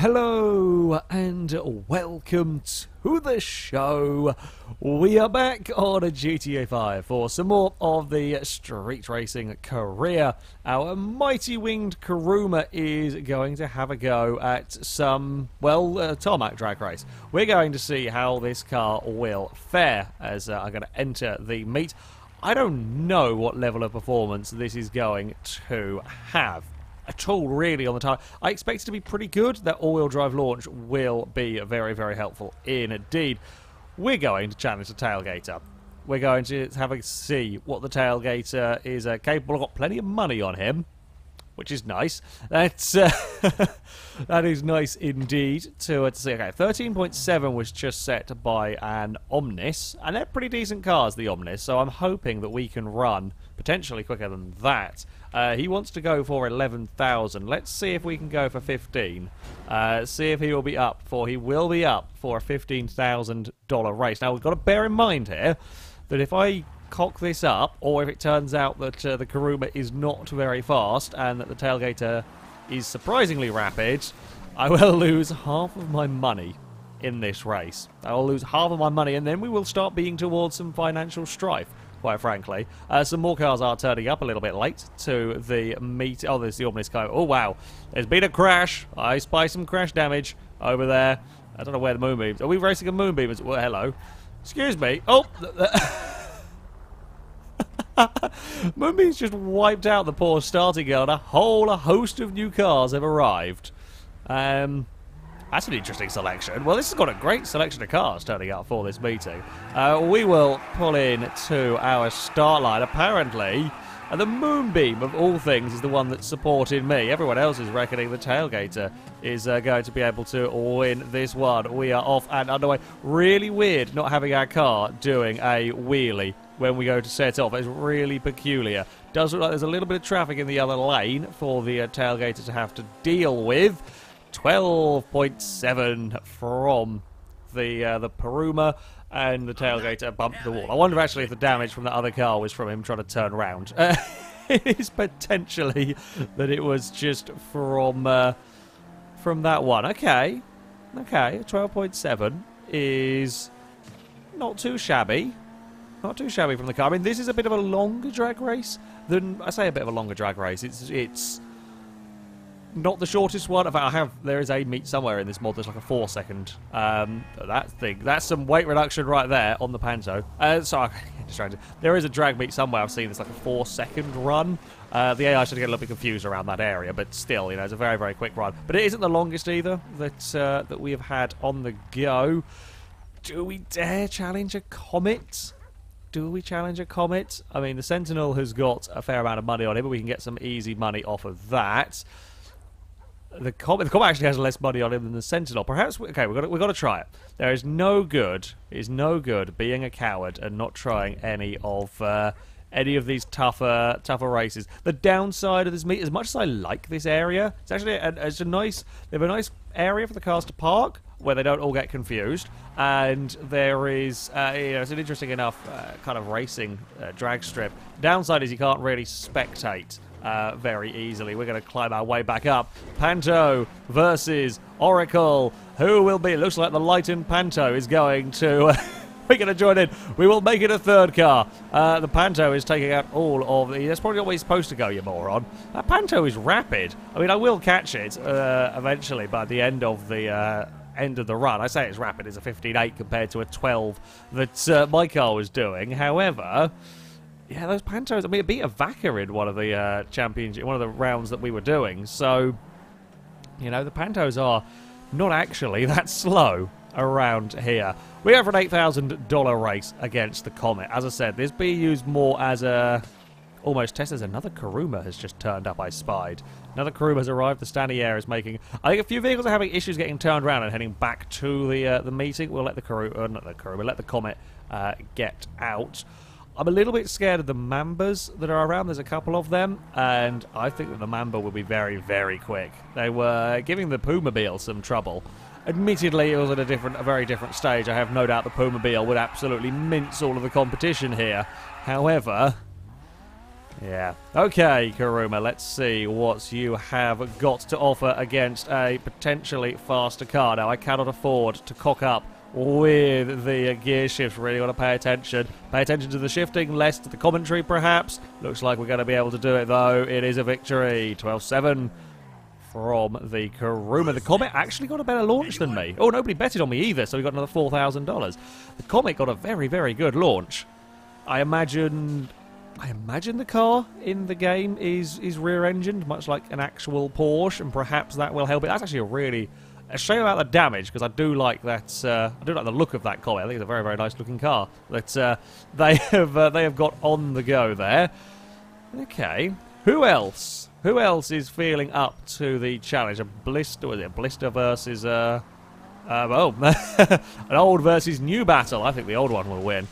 Hello and welcome to the show. We are back on a GTA 5 for some more of the street racing career. Our mighty winged Kuruma is going to have a go at some, tarmac drag race. We're going to see how this car will fare as I'm going to enter the meet. I don't know what level of performance this is going to have at all, really, on the tire. I expect it to be pretty good. That all-wheel drive launch will be very, very helpful indeed. We're going to challenge the tailgater. We're going to have a see what the tailgater is capable of. Got plenty of money on him, which is nice. That's that is nice indeed to see. Okay, 13.7 was just set by an Omnis, and they're pretty decent cars, the Omnis. So I'm hoping that we can run potentially quicker than that. He wants to go for 11,000. Let's see if we can go for 15. See if he will be up for. He will be up for a $15,000 race. Now we've got to bear in mind here that if I cock this up, or if it turns out that the Kuruma is not very fast and that the tailgater is surprisingly rapid, I will lose half of my money in this race. I will lose half of my money, and then we will start being towards some financial strife, quite frankly. Some more cars are turning up a little bit late to the meet. Oh, there's the Omnis car. Oh, wow. There's been a crash. I spy some crash damage over there. I don't know where the moonbeams. Are we racing a moonbeam? Well, hello. Excuse me. Oh, Moonbeam's just wiped out the poor starting girl, and a host of new cars have arrived. That's an interesting selection. Well, this has got a great selection of cars turning up for this meeting. We will pull in to our start line. Apparently, the Moonbeam, of all things, is the one that's supporting me. Everyone else is reckoning the tailgater is going to be able to win this one. We are off and underway. Really weird not having our car doing a wheelie when we go to set off. It's really peculiar. Does look like there's a little bit of traffic in the other lane for the tailgater to have to deal with. 12.7 from the Kuruma, and the tailgater bumped the wall. I wonder actually if the damage from the other car was from him trying to turn around. It is potentially that it was just from that one. Okay, 12.7 is not too shabby. Not too shabby from the car. I mean, this is a bit of a longer drag race than... I say a bit of a longer drag race. It's not the shortest one. In fact, there is a meet somewhere in this mod that's like a 4-second. That's some weight reduction right there on the Panto. There is a drag meet somewhere I've seen that's like a 4-second run. The AI should get a little bit confused around that area, but still, it's a very, very quick run. But it isn't the longest either that we have had on the go. Do we dare challenge a Comet? Do we challenge a Comet? I mean, the Sentinel has got a fair amount of money on it, but we can get some easy money off of that. The Comet actually has less money on him than the Sentinel. Perhaps, okay, we've got to try it. There is no good. It is no good being a coward and not trying any of these tougher races. The downside of this meet, as much as I like this area, it's actually it's a nice. They have a nice area for the cars to park, where they don't all get confused, and there is it's an interesting enough kind of racing drag strip. Downside is you can't really spectate very easily. We're going to climb our way back up. Panto versus Oracle. Who will be? It looks like the lightened Panto is going to... We're going to join in. We will make it a third car. The Panto is taking out all of the... That's probably not where he's supposed to go, you moron. That Panto is rapid. I mean, I will catch it eventually by the end of the... end of the run. I say it's rapid. It's a 15.8 compared to a 12 that my car was doing. However, yeah, those Pantos. I mean, it beat a Vaca in one of the championship, one of the rounds that we were doing. So, the Pantos are not actually that slow around here. We have an $8,000 race against the Comet. As I said, this be used more as a almost test. As another Kuruma has just turned up. I spied. Another Kuruma has arrived. The standing air is making... I think a few vehicles are having issues getting turned around and heading back to the meeting. We'll let the let the Comet get out. I'm a little bit scared of the Mambas that are around. There's a couple of them, and I think that the Mamba will be very, very quick. They were giving the Pumobile some trouble. Admittedly, it was at a very different stage. I have no doubt the Pumobile would absolutely mince all of the competition here. However... Yeah. Okay, Kuruma, let's see what you have got to offer against a potentially faster car. Now, I cannot afford to cock up with the gear shift. Really got to pay attention. Pay attention to the shifting, less to the commentary, perhaps. Looks like we're going to be able to do it, though. It is a victory. 12-7 from the Kuruma. The Comet actually got a better launch than me. Oh, nobody betted on me either, so we got another $4,000. The Comet got a very, very good launch. I imagine the car in the game is rear-engined, much like an actual Porsche, and perhaps that will help it. That's actually a shame about the damage, because I do like that. I do like the look of that Comet. I think it's a very, very nice-looking car that they have got on the go there. Okay, who else? Who else is feeling up to the challenge? A Blister? Was it a Blister versus an old versus new battle? I think the old one will win.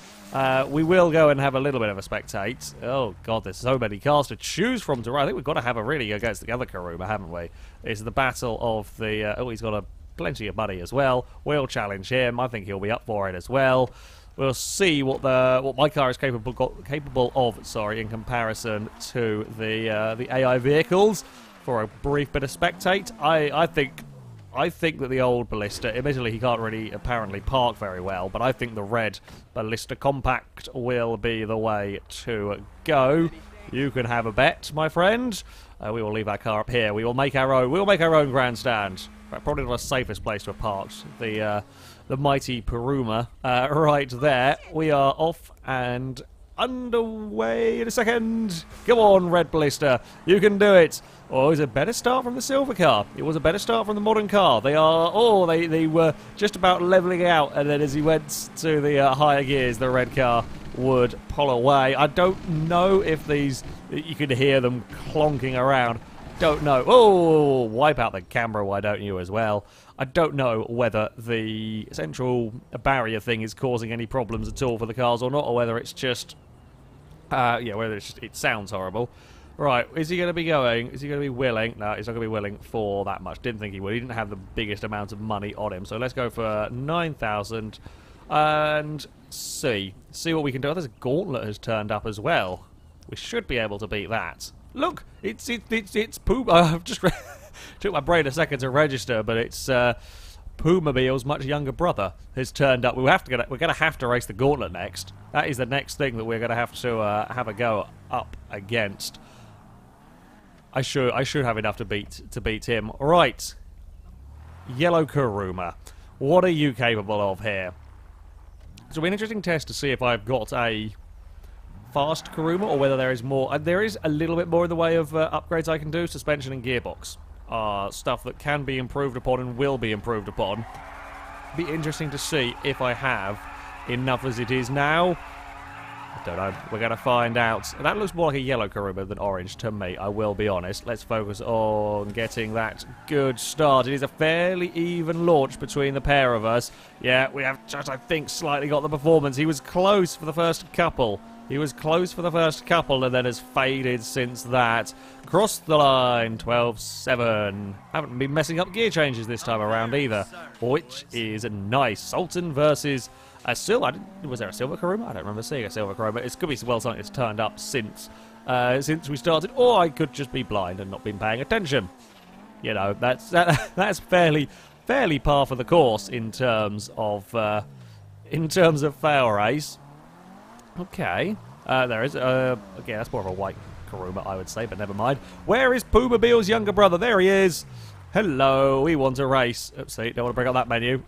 We will go and have a little bit of a spectate. Oh, God, there's so many cars to choose from to ride. I think we've got to have a really against the other Kuruma, haven't we? It's the battle of the... he's got plenty of money as well. We'll challenge him. I think he'll be up for it as well. We'll see what my car is capable of, in comparison to the AI vehicles for a brief bit of spectate. I think that the old Ballista, admittedly he can't really apparently park very well, but I think the red Ballista Compact will be the way to go. You can have a bet, my friend. We will leave our car up here. We will make our own grandstand. Probably not the safest place to have parked. The mighty Kuruma right there. We are off and underway in a second. Come on, Red Ballista. You can do it. Oh, it was a better start from the silver car. It was a better start from the modern car. They were just about levelling out, and then as he went to the higher gears, the red car would pull away. I don't know if you could hear them clonking around. Don't know. Oh, wipe out the camera, why don't you, as well? I don't know whether the central barrier thing is causing any problems at all for the cars or not, or whether it's just... whether it's just... It sounds horrible. Right, is he going to be going? Is he going to be willing? No, he's not going to be willing for that much. Didn't think he would. He didn't have the biggest amount of money on him. So let's go for 9,000 and see what we can do. Oh, there's a Gauntlet has turned up as well. We should be able to beat that. Look, it's Puma. I've just took my brain a second to register, but it's Pumamobile's much younger brother has turned up. We're going to have to race the Gauntlet next. That is the next thing that we're going to have a go up against. I should have enough to beat him. Right, Yellow Kuruma, what are you capable of here? So, it'll be an interesting test to see if I've got a fast Kuruma, or whether there is more. There is a little bit more in the way of upgrades I can do. Suspension and gearbox are stuff that can be improved upon and will be improved upon. Be interesting to see if I have enough as it is now. I don't know. We're going to find out. That looks more like a yellow Kuruma than orange to me, I will be honest. Let's focus on getting that good start. It is a fairly even launch between the pair of us. Yeah, we have just, I think, slightly got the performance. He was close for the first couple. And then has faded since that. Crossed the line, 12-7. Haven't been messing up gear changes this time around either, which is nice. Sultan versus a silver. Was there a silver Kuruma? I don't remember seeing a silver Kuruma. It could be well something that's turned up since we started, or I could just be blind and not been paying attention. You know, that's fairly par for the course in terms of FailRace. Okay, there is, okay, that's more of a white Kuruma, I would say, but never mind. Where is Pumamobile's younger brother? There he is. Hello, we want a race. Oopsie, don't want to bring up that menu.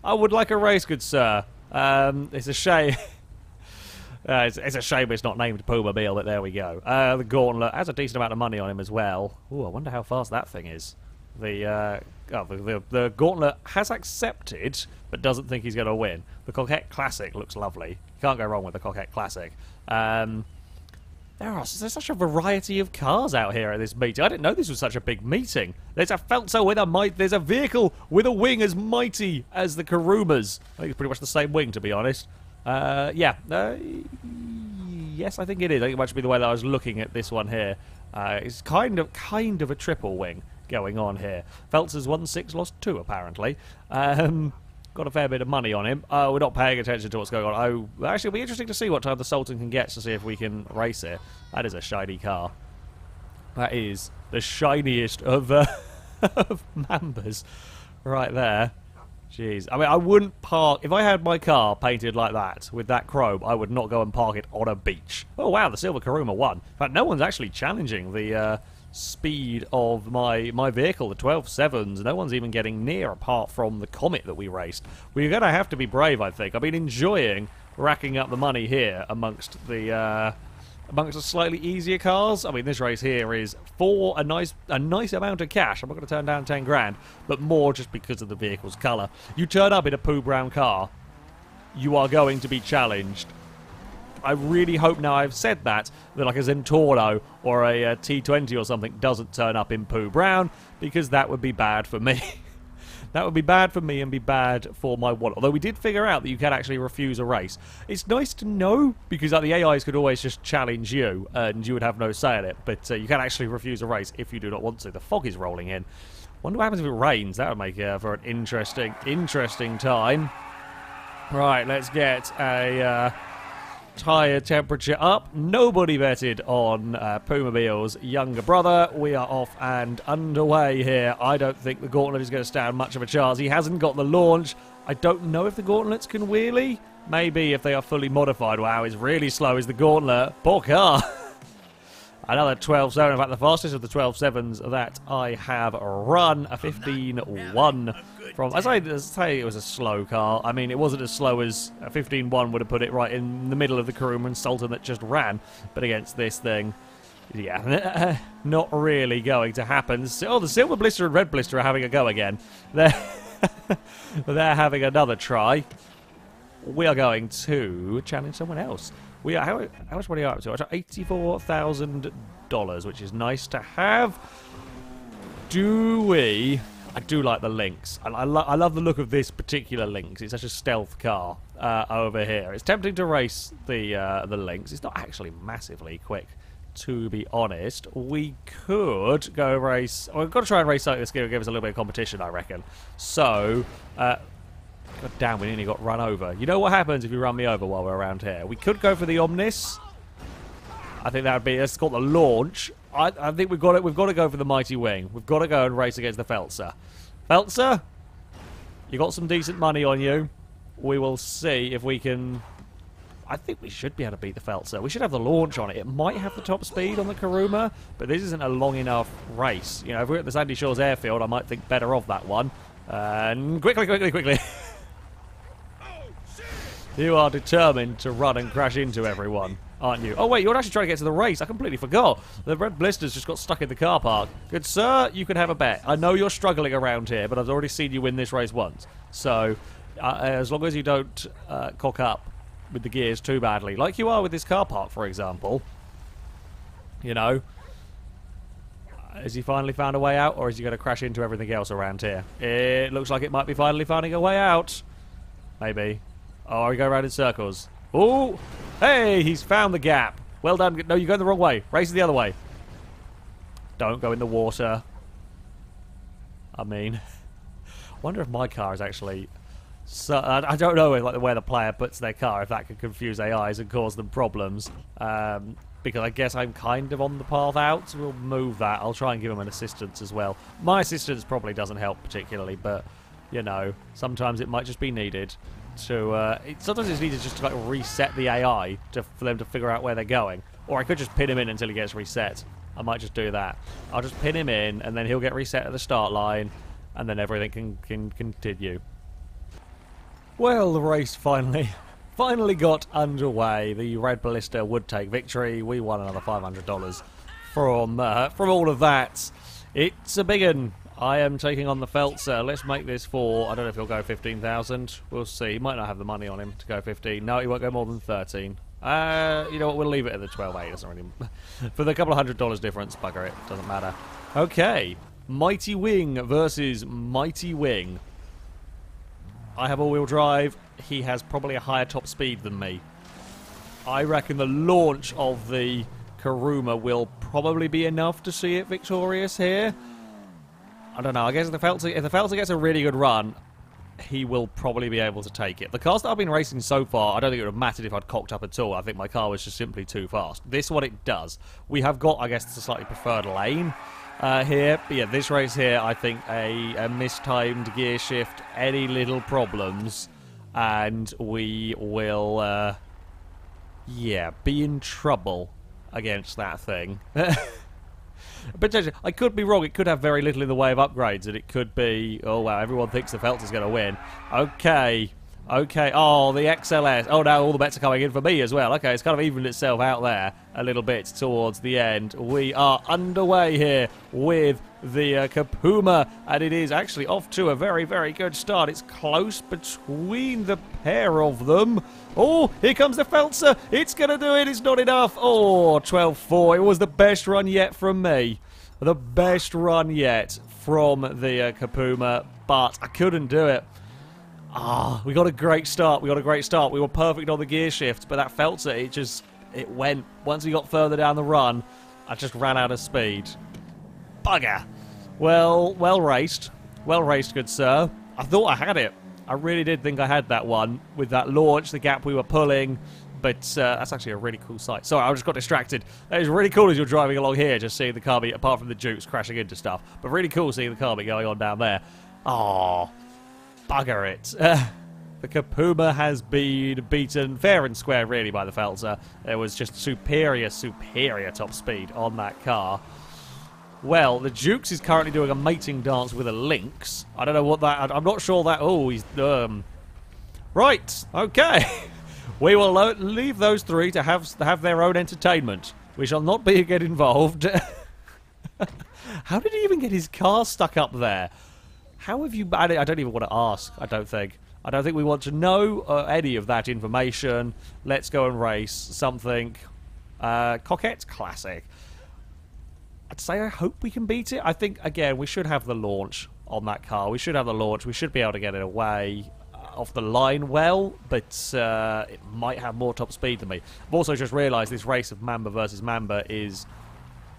I would like a race, good sir. It's a shame. It's a shame it's not named Pumamobile, but there we go. The Gauntlet has a decent amount of money on him as well. Ooh, I wonder how fast that thing is. The Gauntlet has accepted, but doesn't think he's going to win. The Coquette Classic looks lovely. You can't go wrong with the Coquette Classic. There's such a variety of cars out here at this meeting. I didn't know this was such a big meeting. There's a Felzer with a there's a vehicle with a wing as mighty as the Kurumas. I think it's pretty much the same wing, to be honest. Yes, I think it is. I think it might be the way that I was looking at this one here. It's kind of a triple wing going on here. Felzer's won 6, lost 2, apparently. got a fair bit of money on him. We're not paying attention to what's going on. Oh, actually, it'll be interesting to see what time the Sultan can get to see if we can race it. That is a shiny car. That is the shiniest of, of Mambas right there. Jeez. I mean, I wouldn't park... If I had my car painted like that, with that chrome, I would not go and park it on a beach. Oh, wow, the Silver Kuruma won. In fact, no one's actually challenging the speed of my vehicle, the 12.7s. No one's even getting near, apart from the Comet that we raced. We're going to have to be brave, I think. I've been enjoying racking up the money here amongst the slightly easier cars. I mean, this race here is for a nice amount of cash. I'm not going to turn down 10 grand, but more just because of the vehicle's colour. You turn up in a poo brown car, you are going to be challenged. I really hope now I've said that like a Zentorno or a T20 or something doesn't turn up in poo brown, because that would be bad for me. That would be bad for me and be bad for my wallet. Although we did figure out that you can actually refuse a race. It's nice to know, because like, the AIs could always just challenge you and you would have no say in it. But you can actually refuse a race if you do not want to. The fog is rolling in. Wonder what happens if it rains. That would make for an interesting time. Right, let's get a... tyre temperature up. Nobody betted on Pumamobile's younger brother. We are off and underway here. I don't think the Gauntlet is going to stand much of a chance. He hasn't got the launch. I don't know if the Gauntlets can wheelie. Maybe if they are fully modified. Wow, it's really slow is the Gauntlet. Poor car. Another 12.7. In fact, the fastest of the 12.7s that I have run, a 15.1 from... I say it was a slow car. I mean, it wasn't as slow as a 15.1 would have put it right in the middle of the Kuruma and Sultan that just ran. But against this thing, yeah, not really going to happen. Oh, the Silver Blister and Red Blister are having a go again. They're having another try. We are going to challenge someone else. We are, how much money are we up to? $84,000, which is nice to have. Do we... I do like the Lynx. I love the look of this particular Lynx. It's such a stealth car over here. It's tempting to race the Lynx. It's not actually massively quick, to be honest. We could go race... Well, we've got to try and race something that's going to give us a little bit of competition, I reckon. So... God damn, we nearly got run over. You know what happens if you run me over while we're around here? We could go for the Omnis. I think that would be... It's got the launch. I think we've got to go for the Mighty Wing. We've got to go and race against the Felzer. Felzer, you got some decent money on you. We will see if we can... I think we should be able to beat the Felzer. We should have the launch on it. It might have the top speed on the Kuruma, but this isn't a long enough race. You know, if we're at the Sandy Shores Airfield, I might think better of that one. And quickly. You are determined to run and crash into everyone, aren't you? Oh, wait, you're actually trying to get to the race. I completely forgot. The red blisters just got stuck in the car park. Good sir, you can have a bet. I know you're struggling around here, but I've already seen you win this race once. So, as long as you don't cock up with the gears too badly, like you are with this car park, for example, you know, has he finally found a way out, or is he going to crash into everything else around here? It looks like it might be finally finding a way out. Maybe. Oh, we go around in circles. Oh, hey, he's found the gap. Well done. No, you're going the wrong way. Race the other way. Don't go in the water. I mean, I wonder if my car is actually... So, I don't know where the player puts their car, if that could confuse AIs and cause them problems. Because I guess I'm kind of on the path out, so we'll move that. I'll try and give him an assistance as well. My assistance probably doesn't help particularly, but, you know, sometimes it might just be needed. Sometimes it's needed just to like reset the AI for them to figure out where they're going. Or I could just pin him in until he gets reset. I might just do that. I'll just pin him in, and then he'll get reset at the start line, and then everything can continue. Well, the race finally got underway. The Red Ballista would take victory. We won another $500 from all of that. It's a big one. I am taking on the Felzer. Let's make this for... I don't know if he'll go 15,000. We'll see. He might not have the money on him to go 15. No, he won't go more than 13. You know what? We'll leave it at the 12.8. Doesn't really... For the couple of $100 difference, bugger it. Doesn't matter. Okay. Mighty Wing versus Mighty Wing. I have all-wheel drive. He has probably a higher top speed than me. I reckon the launch of the Kuruma will probably be enough to see it victorious here. I don't know. I guess if the Felzer gets a really good run, he will probably be able to take it. The cars that I've been racing so far, I don't think it would have mattered if I'd cocked up at all. I think my car was just simply too fast. This one, it does. We have got, I guess, a slightly preferred lane here. But yeah, this race here, I think a mistimed gear shift, any little problems, and we will, yeah, be in trouble against that thing. Potentially, I could be wrong. It could have very little in the way of upgrades, and it could be, oh wow, everyone thinks the Felzer's going to win. Okay, okay. Oh, the XLS. Oh, now all the bets are coming in for me as well. Okay, it's kind of evened itself out there a little bit towards the end. We are underway here with the Kuruma, and it is actually off to a very, very good start. It's close between the pair of them. Oh, here comes the Felzer. It's going to do it. It's not enough. Oh, 12-4. It was the best run yet from me. The best run yet from the Kuruma, but I couldn't do it. Ah, we got a great start. We got a great start. We were perfect on the gear shift, but that Felzer, it went. Once we got further down the run, I just ran out of speed. Bugger. Well raced. Well raced, good sir. I thought I had it. I really did think I had that one with that launch, the gap we were pulling, but that's actually a really cool sight. Sorry, I just got distracted. That is really cool as you're driving along here, just seeing the car beat, apart from the Dukes crashing into stuff, but really cool seeing the car beat going on down there. Oh, bugger it. The Kuruma has been beaten fair and square, really, by the Felzer. There was just superior top speed on that car. Well, the Dukes is currently doing a mating dance with a Lynx. I don't know what that... I'm not sure that... Oh, he's... Right, okay. We will leave those three to have their own entertainment. We shall not get involved. How did he even get his car stuck up there? How have you... I don't even want to ask, I don't think. I don't think we want to know any of that information. Let's go and race something. Coquette Classic. I'd say I hope we can beat it. I think, again, we should have the launch on that car. We should have the launch. We should be able to get it away off the line well, but it might have more top speed than me. I've also just realised this race of Mamba versus Mamba is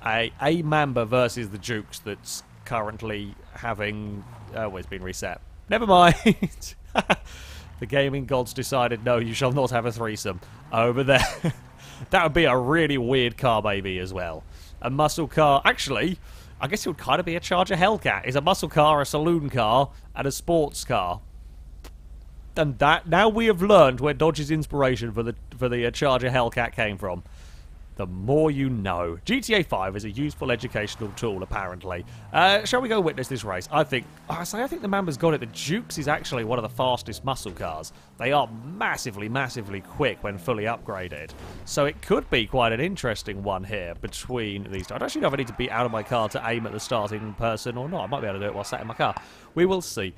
a Mamba versus the Dukes that's currently having... Oh, it's been reset. Never mind. The gaming gods decided, no, you shall not have a threesome over there. That would be a really weird car baby as well. A muscle car. Actually, I guess it would kind of be a Charger Hellcat. Is a muscle car, a saloon car, and a sports car. And that, now we have learned where Dodge's inspiration for the Charger Hellcat came from. The more you know. GTA 5 is a useful educational tool, apparently. Shall we go witness this race? I think the Mamba's got it. The Dukes is actually one of the fastest muscle cars. They are massively, massively quick when fully upgraded. So it could be quite an interesting one here between these two. I don't actually know if I need to be out of my car to aim at the starting person or not. I might be able to do it while sat in my car. We will see.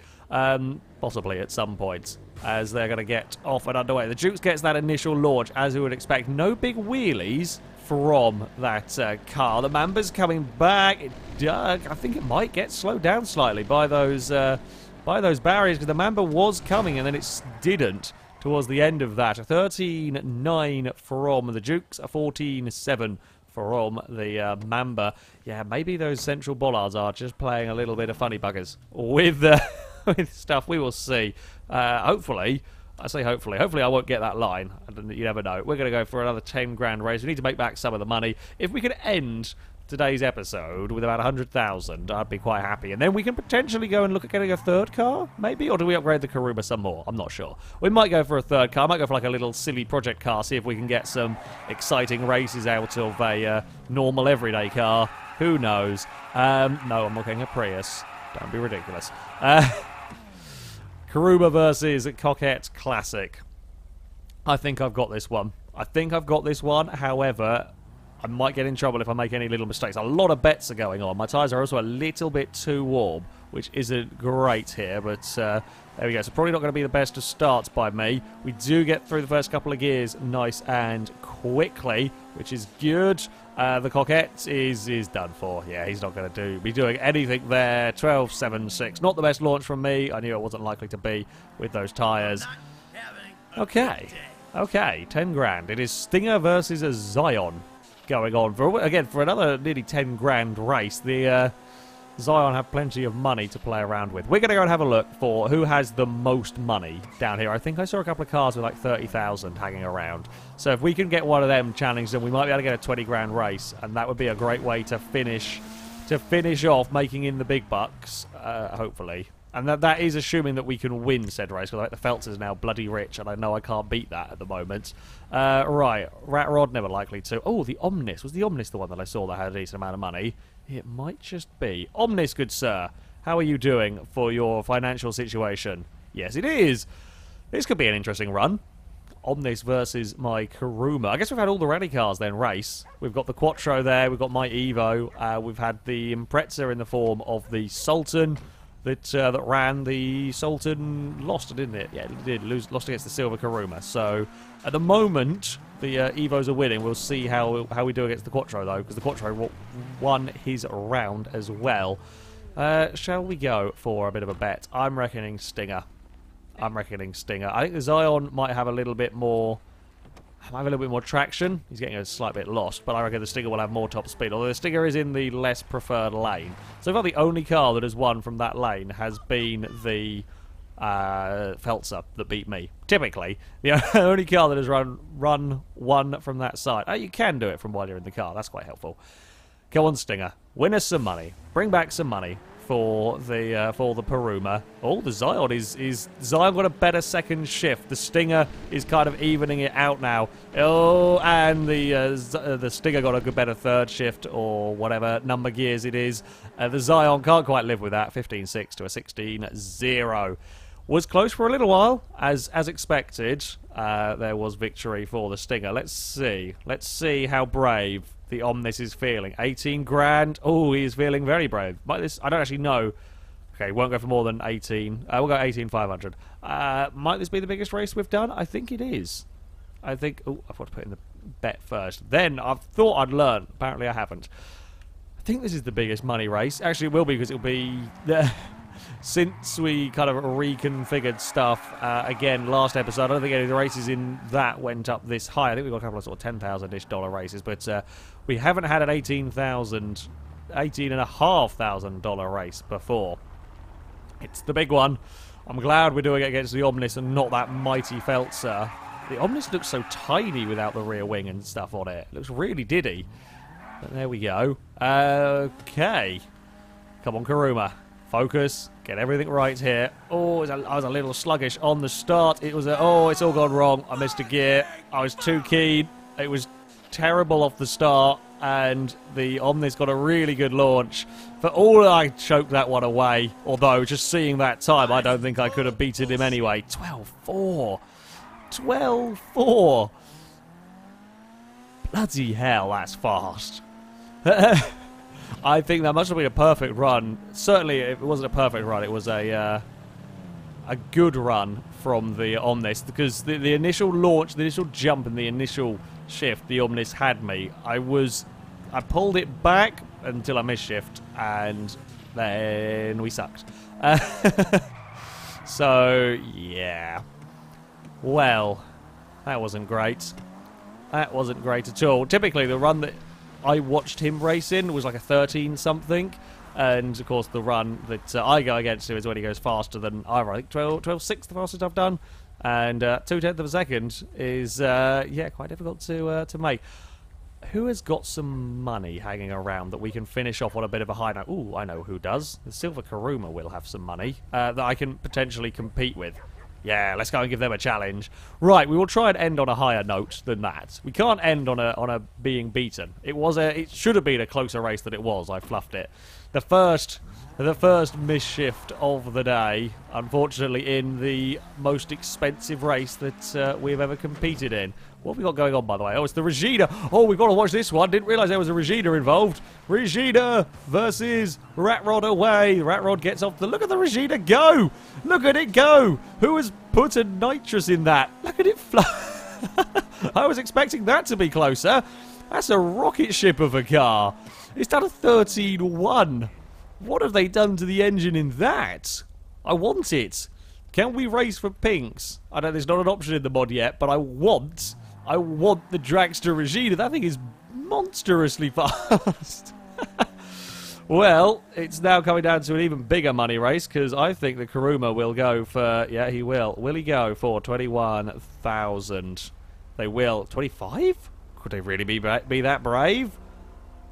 Possibly at some point, as they're going to get off and underway. The Dukes gets that initial launch, as we would expect. No big wheelies from that car. The Mamba's coming back. I think it might get slowed down slightly by those barriers, because the Mamba was coming and then it didn't towards the end of that. A 13.9 from the Dukes, a 14.7 from the Mamba. Yeah, maybe those central bollards are just playing a little bit of funny buggers with stuff. We will see. Hopefully, I say hopefully I won't get that line. You never know. We're going to go for another 10 grand race. We need to make back some of the money. If we could end today's episode with about 100,000, I'd be quite happy. And then we can potentially go and look at getting a third car, maybe? Or do we upgrade the Kuruma some more? I'm not sure. We might go for a third car. I might go for like a little silly project car, see if we can get some exciting races out of a normal everyday car. Who knows? No, I'm looking at Prius. Don't be ridiculous. Kuruma versus Coquette Classic. I think I've got this one. However, I might get in trouble if I make any little mistakes. A lot of bets are going on. My tyres are also a little bit too warm, which isn't great here, but there we go. So probably not going to be the best of starts by me. We do get through the first couple of gears nice and quickly, which is good. The Coquette is done for. Yeah, he's not going to be doing anything there. 12.76. Not the best launch from me. I knew it wasn't likely to be with those tyres. Okay. 10 grand. It is Stinger versus a Zion going on for another nearly 10 grand race. The Zion have plenty of money to play around with. We're going to go and have a look for who has the most money down here. I think I saw a couple of cars with like 30,000 hanging around. So if we can get one of them challenged, then we might be able to get a 20 grand race, and that would be a great way to finish off making in the big bucks, hopefully. And that is assuming that we can win said race, because like, the Felzer's now bloody rich, and I know I can't beat that at the moment. Right, Rat Rod, never likely to. Oh, the Omnis. Was the Omnis the one that I saw that had a decent amount of money? It might just be. Omnis, good sir, how are you doing for your financial situation? Yes, it is. This could be an interesting run. Omnis versus my Kuruma. I guess we've had all the rally cars then race. We've got the Quattro there, we've got my Evo, we've had the Impreza in the form of the Sultan that ran. The Sultan lost, didn't it? Yeah, it did. Lost against the Silver Kuruma. So, at the moment, the Evos are winning. We'll see how we do against the Quattro, though, because the Quattro won his round as well. Shall we go for a bit of a bet? I'm reckoning Stinger. I think the Zion might have a little bit more traction. He's getting a slight bit lost, but I reckon the Stinger will have more top speed, although the Stinger is in the less preferred lane. So far the only car that has won from that lane has been the Felzer that beat me. Typically, the only car that has run one from that side. You can do it from while you're in the car. That's quite helpful. Go on, Stinger. Win us some money. Bring back some money for the Kuruma. Oh, the Zion is Zion got a better second shift. The Stinger is kind of evening it out now. Oh, and the Stinger got a good better third shift or whatever number gears it is. The Zion can't quite live with that. 15.6 to a 16.0. Was close for a little while, as expected. There was victory for the Stinger. Let's see how brave the Omnis is feeling. 18 grand. Oh, he is feeling very brave. I don't actually know. Okay, won't go for more than 18. We'll go 18,500. Might this be the biggest race we've done? I think it is. I think... Oh, I've got to put in the bet first. Then, I thought I'd learn. Apparently I haven't. I think this is the biggest money race. Actually, it will be, because it'll be... Since we kind of reconfigured stuff again last episode, I don't think any of the races in that went up this high. I think we got a couple of sort of $10,000-ish races, but we haven't had an $18,500 race before. It's the big one. I'm glad we're doing it against the Omnis and not that mighty Felzer. The Omnis looks so tiny without the rear wing and stuff on it. It looks really diddy. But there we go. Okay. Come on, Kuruma. Focus. Get everything right here. Oh, I was a little sluggish on the start. Oh, it's all gone wrong. I missed a gear. I was too keen. It was terrible off the start, and the Omnis got a really good launch. For all I choked that one away, although just seeing that time, I don't think I could have beaten him anyway. 12.4. 12.4. Bloody hell, that's fast. I think that must have been a perfect run. Certainly, if it wasn't a perfect run, it was a good run from the Omnis, because the initial launch, the initial jump, and the initial shift, the Omnis had me. I pulled it back until I missed shift, and then we sucked. So yeah. Well, that wasn't great. That wasn't great at all. Typically, the run that I watched him race in was like a 13-something, and of course the run that I go against him is when he goes faster than I think 12.6 the fastest I've done, and 0.2 of a second is yeah, quite difficult to make. Who has got some money hanging around that we can finish off on a bit of a high note? Ooh, I know who does. The Silver Kuruma will have some money that I can potentially compete with. Yeah, let's go and give them a challenge. Right, we will try and end on a higher note than that. We can't end on a being beaten. It should have been a closer race than it was. I fluffed it. The first misshift of the day, unfortunately, in the most expensive race that we've ever competed in. What have we got going on, by the way? Oh, it's the Regina. Oh, we've got to watch this one. Didn't realise there was a Regina involved. Regina versus Rat Rod away. Rat Rod gets off the... Look at the Regina go. Look at it go. Who has put a nitrous in that? Look at it fly. I was expecting that to be closer. That's a rocket ship of a car. It's done a 13.1. What have they done to the engine in that? I want it. Can we race for pinks? I know there's not an option in the mod yet, but I want the Dragster Regina. That thing is monstrously fast. Well, it's now coming down to an even bigger money race because I think the Kuruma will go for... Yeah, he will. Will he go for 21,000? They will. 25? Could they really be that brave?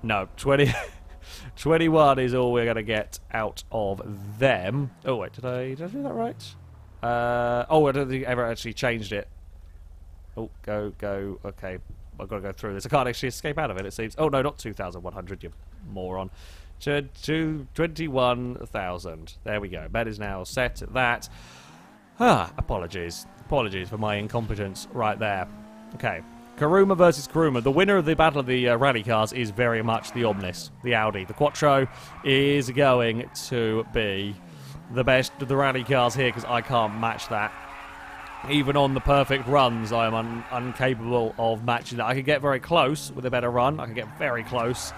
No, 21 is all we're going to get out of them. Oh, wait, did I do that right? Oh, I don't think I ever actually changed it. Oh, go. Okay, I've got to go through this. I can't actually escape out of it, it seems. Oh, no, not 2,100, you moron. 21,000. There we go. Bet is now set at that. Apologies. Apologies for my incompetence right there. Okay. Kuruma versus Kuruma. The winner of the Battle of the Rally Cars is very much the Omnis, the Audi. The Quattro is going to be the best of the rally cars here because I can't match that. Even on the perfect runs, I am incapable of matching that. I could get very close with a better run. I could get very close.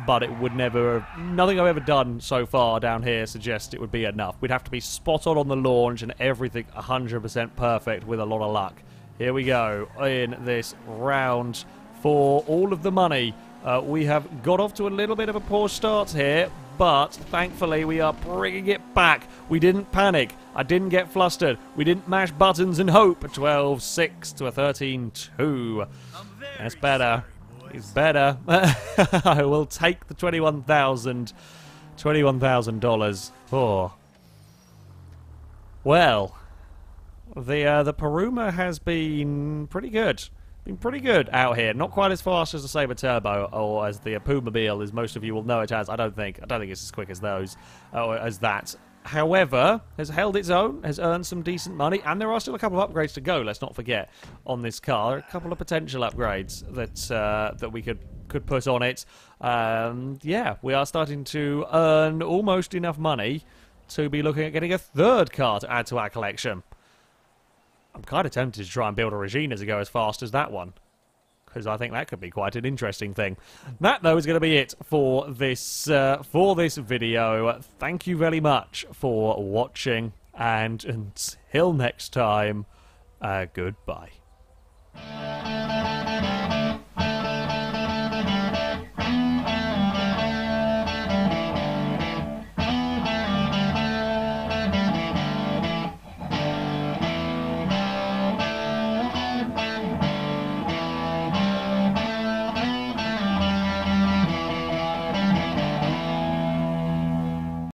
But it would never... Nothing I've ever done so far down here suggests it would be enough. We'd have to be spot on the launch and everything 100% perfect with a lot of luck. Here we go in this round for all of the money. We have got off to a little bit of a poor start here, but thankfully we are bringing it back. We didn't panic. I didn't get flustered. We didn't mash buttons and hope. A 12-6 to a 13-2. That's better. It's better. I will take the $21,000. Oh. Well, the Kuruma has been pretty good. Been pretty good out here. Not quite as fast as the Sabre Turbo or as the Pumobile, as most of you will know it as. I don't think it's as quick as those, as that. However, has held its own, has earned some decent money, and there are still a couple of upgrades to go, let's not forget, on this car. A couple of potential upgrades that we could put on it. Yeah, we are starting to earn almost enough money to be looking at getting a third car to add to our collection. I'm kind of tempted to try and build a Regina to go as fast as that one, because I think that could be quite an interesting thing. That, though, is going to be it for this video. Thank you very much for watching, and until next time, goodbye.